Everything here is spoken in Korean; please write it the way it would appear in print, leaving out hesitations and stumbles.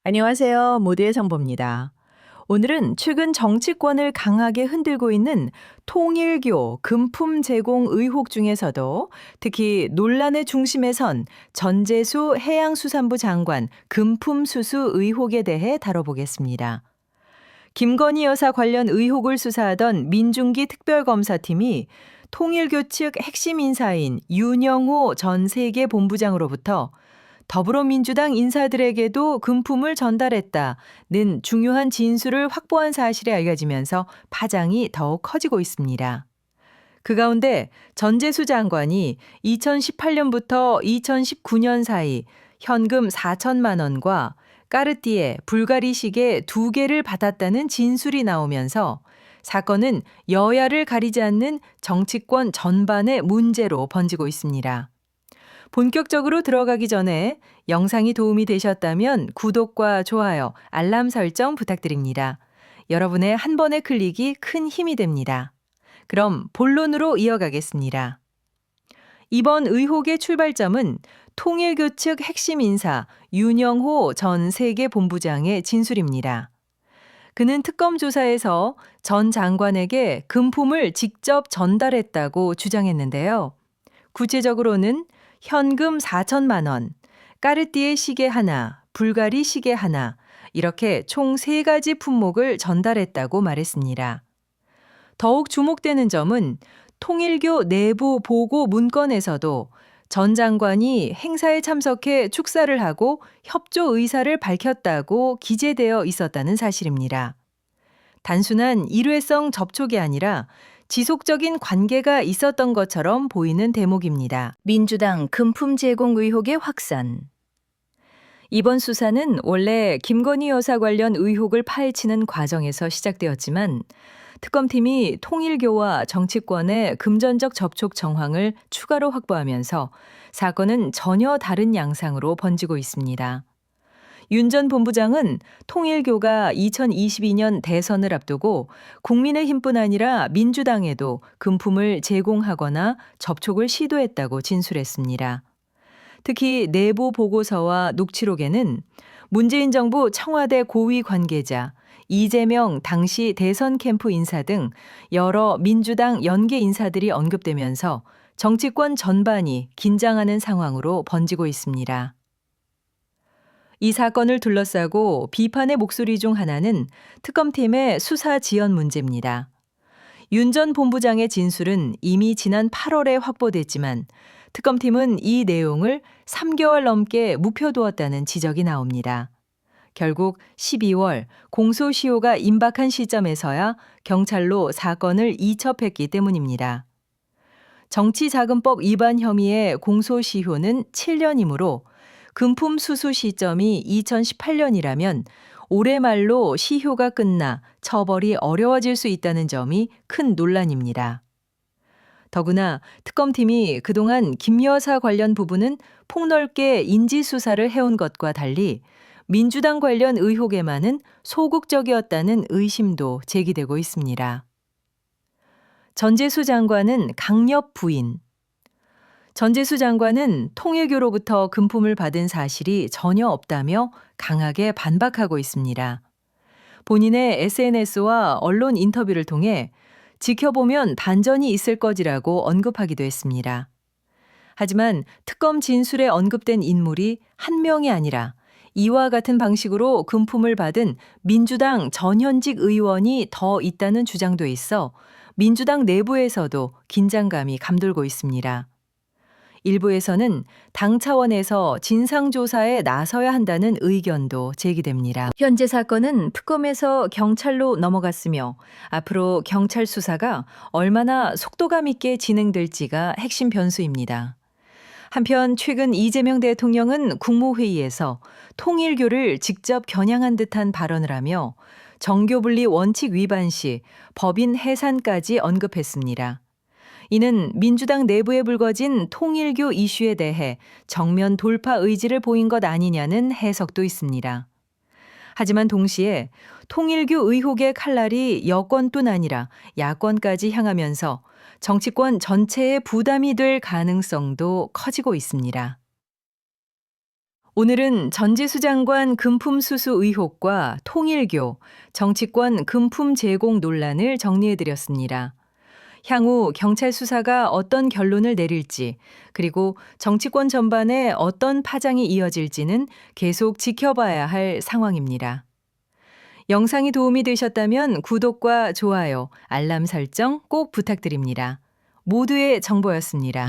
안녕하세요. 모두의 정보입니다. 오늘은 최근 정치권을 강하게 흔들고 있는 통일교 금품 제공 의혹 중에서도 특히 논란의 중심에 선 전재수 해양수산부 장관 금품 수수 의혹에 대해 다뤄보겠습니다. 김건희 여사 관련 의혹을 수사하던 민중기 특별검사팀이 통일교 측 핵심 인사인 윤영호 전 세계본부장으로부터 더불어민주당 인사들에게도 금품을 전달했다는 중요한 진술을 확보한 사실이 알려지면서 파장이 더욱 커지고 있습니다. 그 가운데 전재수 장관이 2018년부터 2019년 사이 현금 4천만 원과 까르띠에 불가리 시계 2개를 받았다는 진술이 나오면서 사건은 여야를 가리지 않는 정치권 전반의 문제로 번지고 있습니다. 본격적으로 들어가기 전에 영상이 도움이 되셨다면 구독과 좋아요, 알람 설정 부탁드립니다. 여러분의 한 번의 클릭이 큰 힘이 됩니다. 그럼 본론으로 이어가겠습니다. 이번 의혹의 출발점은 통일교 측 핵심 인사 윤영호 전 세계본부장의 진술입니다. 그는 특검 조사에서 전 장관에게 금품을 직접 전달했다고 주장했는데요. 구체적으로는 현금 4천만 원, 까르띠에 시계 하나, 불가리 시계 하나, 이렇게 총 3가지 품목을 전달했다고 말했습니다. 더욱 주목되는 점은 통일교 내부 보고 문건에서도 전 장관이 행사에 참석해 축사를 하고 협조 의사를 밝혔다고 기재되어 있었다는 사실입니다. 단순한 일회성 접촉이 아니라 지속적인 관계가 있었던 것처럼 보이는 대목입니다. 민주당 금품 제공 의혹의 확산. 이번 수사는 원래 김건희 여사 관련 의혹을 파헤치는 과정에서 시작되었지만 특검팀이 통일교와 정치권의 금전적 접촉 정황을 추가로 확보하면서 사건은 전혀 다른 양상으로 번지고 있습니다. 윤 전 본부장은 통일교가 2022년 대선을 앞두고 국민의힘뿐 아니라 민주당에도 금품을 제공하거나 접촉을 시도했다고 진술했습니다. 특히 내부 보고서와 녹취록에는 문재인 정부 청와대 고위 관계자, 이재명 당시 대선 캠프 인사 등 여러 민주당 연계 인사들이 언급되면서 정치권 전반이 긴장하는 상황으로 번지고 있습니다. 이 사건을 둘러싸고 비판의 목소리 중 하나는 특검팀의 수사 지연 문제입니다. 윤 전 본부장의 진술은 이미 지난 8월에 확보됐지만 특검팀은 이 내용을 3개월 넘게 묵혀두었다는 지적이 나옵니다. 결국 12월 공소시효가 임박한 시점에서야 경찰로 사건을 이첩했기 때문입니다. 정치자금법 위반 혐의의 공소시효는 7년이므로 금품 수수 시점이 2018년이라면 올해 말로 시효가 끝나 처벌이 어려워질 수 있다는 점이 큰 논란입니다. 더구나 특검팀이 그동안 김 여사 관련 부분은 폭넓게 인지수사를 해온 것과 달리 민주당 관련 의혹에만은 소극적이었다는 의심도 제기되고 있습니다. 전재수 장관은 강력 부인. 전재수 장관은 통일교로부터 금품을 받은 사실이 전혀 없다며 강하게 반박하고 있습니다. 본인의 SNS와 언론 인터뷰를 통해 지켜보면 반전이 있을 거지라고 언급하기도 했습니다. 하지만 특검 진술에 언급된 인물이 한 명이 아니라 이와 같은 방식으로 금품을 받은 민주당 전현직 의원이 더 있다는 주장도 있어 민주당 내부에서도 긴장감이 감돌고 있습니다. 일부에서는 당 차원에서 진상조사에 나서야 한다는 의견도 제기됩니다. 현재 사건은 특검에서 경찰로 넘어갔으며 앞으로 경찰 수사가 얼마나 속도감 있게 진행될지가 핵심 변수입니다. 한편 최근 이재명 대통령은 국무회의에서 통일교를 직접 겨냥한 듯한 발언을 하며 정교분리 원칙 위반 시 법인 해산까지 언급했습니다. 이는 민주당 내부에 불거진 통일교 이슈에 대해 정면 돌파 의지를 보인 것 아니냐는 해석도 있습니다. 하지만 동시에 통일교 의혹의 칼날이 여권뿐 아니라 야권까지 향하면서 정치권 전체에 부담이 될 가능성도 커지고 있습니다. 오늘은 전지수 장관 금품 수수 의혹과 통일교, 정치권 금품 제공 논란을 정리해드렸습니다. 향후 경찰 수사가 어떤 결론을 내릴지, 그리고 정치권 전반에 어떤 파장이 이어질지는 계속 지켜봐야 할 상황입니다. 영상이 도움이 되셨다면 구독과 좋아요, 알람 설정 꼭 부탁드립니다. 모두의 정보였습니다.